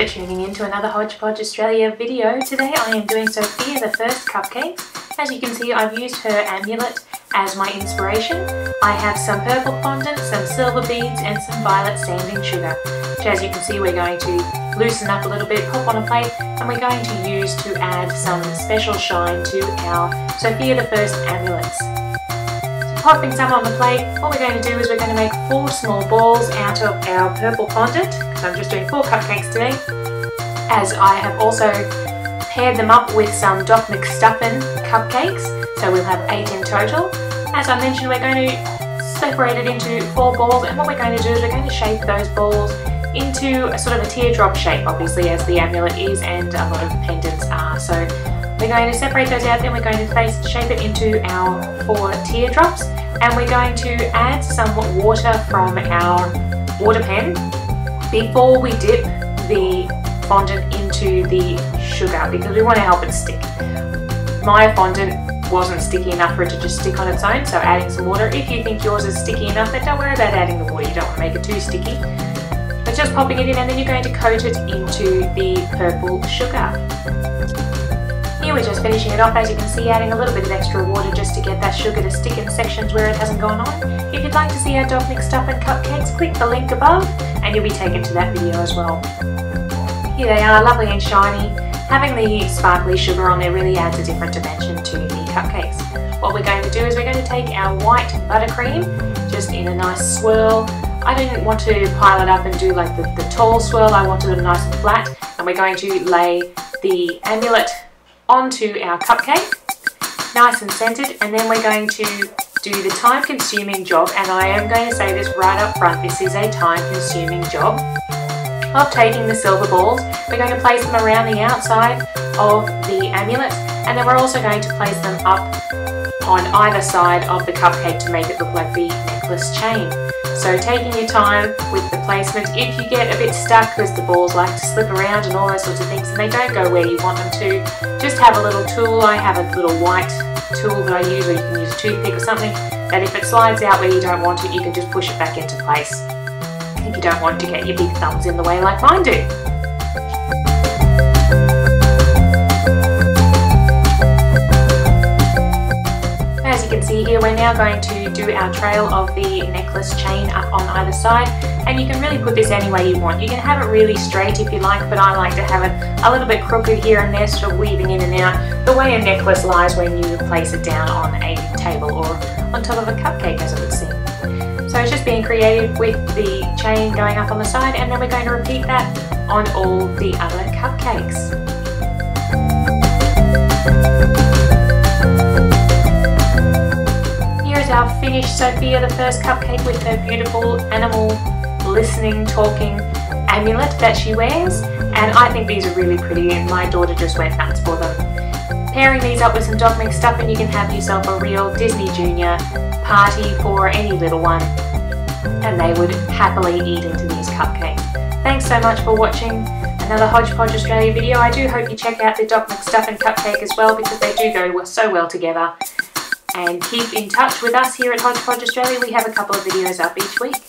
for tuning in to another Hodgepodge Australia video. Today I am doing Sofia the First cupcakes. As you can see, I've used her amulet as my inspiration. I have some purple fondant, some silver beads and some violet sanding sugar, which as you can see we're going to loosen up a little bit, pop on a plate, and we're going to use to add some special shine to our Sofia the First amulets. Popping some on the plate, what we're going to do is we're going to make 4 small balls out of our purple fondant, because I'm just doing 4 cupcakes today, as I have also paired them up with some Doc McStuffin cupcakes, so we'll have 8 in total. As I mentioned, we're going to separate it into 4 balls, and what we're going to do is we're going to shape those balls into a sort of a teardrop shape, obviously, as the amulet is and a lot of pendants are. So we're going to separate those out, then we're going to shape it into our 4 teardrops, and we're going to add some water from our water pen before we dip the fondant into the sugar, because we want to help it stick. My fondant wasn't sticky enough for it to just stick on its own, so adding some water. If you think yours is sticky enough, then don't worry about adding the water, you don't want to make it too sticky. But just popping it in, and then you're going to coat it into the purple sugar. Here we're just finishing it off, as you can see, adding a little bit of extra water just to get that sugar to stick in sections where it hasn't gone on. If you'd like to see our Doc McStuffin cupcakes, click the link above and you'll be taken to that video as well. Here they are, lovely and shiny. Having the sparkly sugar on there really adds a different dimension to the cupcakes. What we're going to do is we're going to take our white buttercream, just in a nice swirl. I didn't want to pile it up and do like the tall swirl, I wanted it nice and flat, and we're going to lay the amulet onto our cupcake, nice and centered, and then we're going to do the time-consuming job, and I am going to say this right up front, this is a time-consuming job, of taking the silver balls. We're going to place them around the outside of the amulet, and then we're also going to place them up on either side of the cupcake to make it look like the necklace chain. So taking your time with the placement. If you get a bit stuck because the balls like to slip around and all those sorts of things and they don't go where you want them to, just have a little tool. I have a little white tool that I use, or you can use a toothpick or something, that if it slides out where you don't want it, you can just push it back into place, if you don't want to get your big thumbs in the way like mine do. As you can see here, we're now going to do our trail of the necklace chain up on either side, and you can really put this any way you want. You can have it really straight if you like, but I like to have it a little bit crooked here and there, sort of weaving in and out, the way a necklace lies when you place it down on a table or on top of a cupcake, as it would seem. So it's just being creative with the chain going up on the side, and then we're going to repeat that on all the other cupcakes. Our finished Sofia the First cupcake with her beautiful animal listening, talking amulet that she wears, and I think these are really pretty and my daughter just went nuts for them. Pairing these up with some Doc McStuffin, you can have yourself a real Disney Junior party for any little one, and they would happily eat into these cupcakes. Thanks so much for watching another Hodgepodge Australia video. I do hope you check out the Doc McStuffin cupcake as well, because they do go so well together. And keep in touch with us here at Hodgepodge Australia. We have a couple of videos up each week.